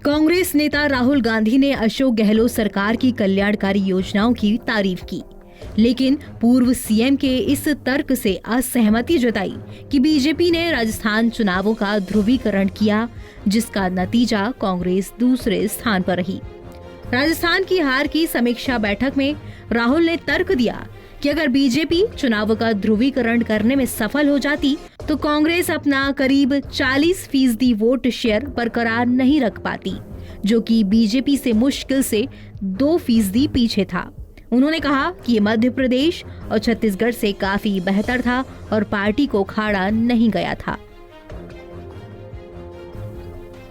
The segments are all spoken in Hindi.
कांग्रेस नेता राहुल गांधी ने अशोक गहलोत सरकार की कल्याणकारी योजनाओं की तारीफ की, लेकिन पूर्व सीएम के इस तर्क से असहमति जताई कि बीजेपी ने राजस्थान चुनावों का ध्रुवीकरण किया, जिसका नतीजा कांग्रेस दूसरे स्थान पर रही। राजस्थान की हार की समीक्षा बैठक में राहुल ने तर्क दिया कि अगर बीजेपी चुनावों का ध्रुवीकरण करने में सफल हो जाती तो कांग्रेस अपना करीब 40% वोट शेयर बरकरार नहीं रख पाती, जो कि बीजेपी से मुश्किल से 2% पीछे था। उन्होंने कहा कि ये मध्य प्रदेश और छत्तीसगढ़ से काफी बेहतर था और पार्टी को खाड़ा नहीं गया था।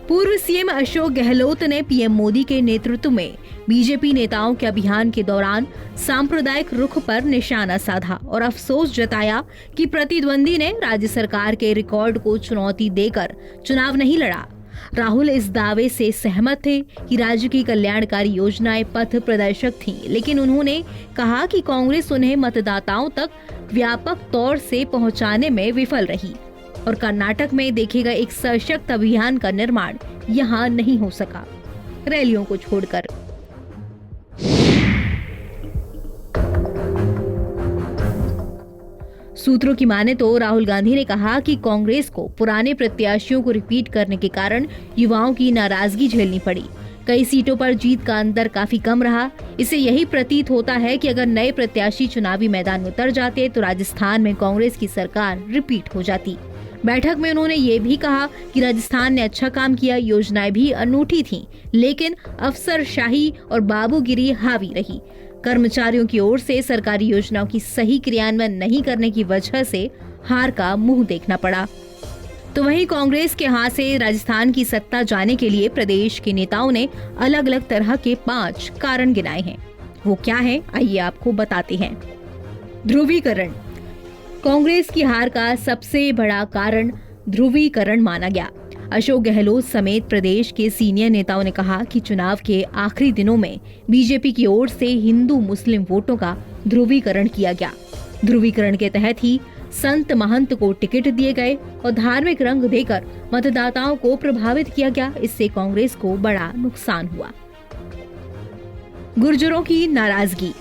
पूर्व सीएम अशोक गहलोत ने पीएम मोदी के नेतृत्व में बीजेपी नेताओं के अभियान के दौरान सांप्रदायिक रुख पर निशाना साधा और अफसोस जताया कि प्रतिद्वंदी ने राज्य सरकार के रिकॉर्ड को चुनौती देकर चुनाव नहीं लड़ा। राहुल इस दावे से सहमत थे कि राज्य की कल्याणकारी योजनाएं पथ प्रदर्शक थीं, लेकिन उन्होंने कहा कि कांग्रेस उन्हें मतदाताओं तक व्यापक तौर से पहुंचाने में विफल रही और कर्नाटक में देखे गए एक सशक्त अभियान का निर्माण यहां नहीं हो सका, रैलियों को छोड़कर। सूत्रों की माने तो राहुल गांधी ने कहा कि कांग्रेस को पुराने प्रत्याशियों को रिपीट करने के कारण युवाओं की नाराजगी झेलनी पड़ी। कई सीटों पर जीत का अंतर काफी कम रहा। इससे यही प्रतीत होता है कि अगर नए प्रत्याशी चुनावी मैदान में उतर जाते तो राजस्थान में कांग्रेस की सरकार रिपीट हो जाती। बैठक में उन्होंने ये भी कहा कि राजस्थान ने अच्छा काम किया, योजनाएं भी अनूठी थीं, लेकिन अफसरशाही और बाबूगिरी हावी रही। कर्मचारियों की ओर से सरकारी योजनाओं की सही क्रियान्वयन नहीं करने की वजह से हार का मुंह देखना पड़ा। तो वहीं कांग्रेस के हाथ से राजस्थान की सत्ता जाने के लिए प्रदेश के नेताओं ने अलग अलग तरह के 5 कारण गिनाए हैं। वो क्या है, आइए आपको बताते हैं। ध्रुवीकरण। कांग्रेस की हार का सबसे बड़ा कारण ध्रुवीकरण माना गया। अशोक गहलोत समेत प्रदेश के सीनियर नेताओं ने कहा कि चुनाव के आखिरी दिनों में बीजेपी की ओर से हिंदू मुस्लिम वोटों का ध्रुवीकरण किया गया। ध्रुवीकरण के तहत ही संत महंत को टिकट दिए गए और धार्मिक रंग देकर मतदाताओं को प्रभावित किया गया। इससे कांग्रेस को बड़ा नुकसान हुआ। गुर्जरों की नाराजगी।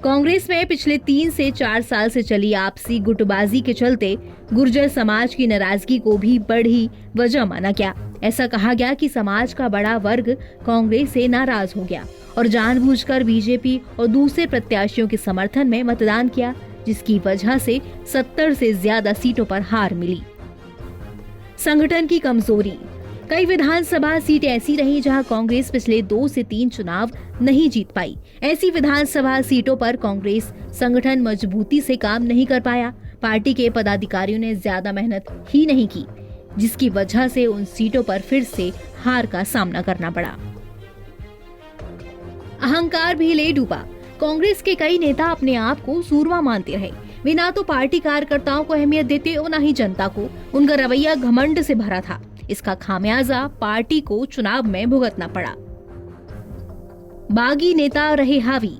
कांग्रेस में पिछले 3 से 4 साल से चली आपसी गुटबाजी के चलते गुर्जर समाज की नाराजगी को भी बड़ी वजह माना गया। ऐसा कहा गया कि समाज का बड़ा वर्ग कांग्रेस से नाराज हो गया और जानबूझकर बीजेपी और दूसरे प्रत्याशियों के समर्थन में मतदान किया, जिसकी वजह से 70 से ज्यादा सीटों पर हार मिली। संगठन की कमजोरी। कई विधानसभा सीटें ऐसी रही जहां कांग्रेस पिछले 2 से 3 चुनाव नहीं जीत पाई। ऐसी विधानसभा सीटों पर कांग्रेस संगठन मजबूती से काम नहीं कर पाया। पार्टी के पदाधिकारियों ने ज्यादा मेहनत ही नहीं की, जिसकी वजह से उन सीटों पर फिर से हार का सामना करना पड़ा। अहंकार भी ले डूबा। कांग्रेस के कई नेता अपने आप को सूरमा मानते रहे। वे ना तो पार्टी कार्यकर्ताओं को अहमियत देते और न ही जनता को। उनका रवैया घमंड से भरा था। इसका खामियाजा पार्टी को चुनाव में भुगतना पड़ा। बागी नेता रहे हावी।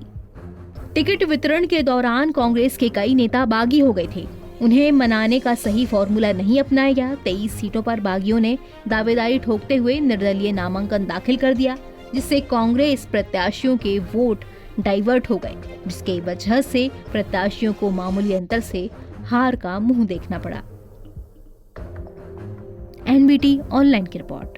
टिकट वितरण के दौरान कांग्रेस के कई नेता बागी हो गए थे। उन्हें मनाने का सही फॉर्मूला नहीं अपनाया गया। 23 सीटों पर बागियों ने दावेदारी ठोकते हुए निर्दलीय नामांकन दाखिल कर दिया, जिससे कांग्रेस प्रत्याशियों के वोट डाइवर्ट हो गए, जिसकी वजह से प्रत्याशियों को मामूली अंतर से हार का मुंह देखना पड़ा। एनबीटी ऑनलाइन की रिपोर्ट।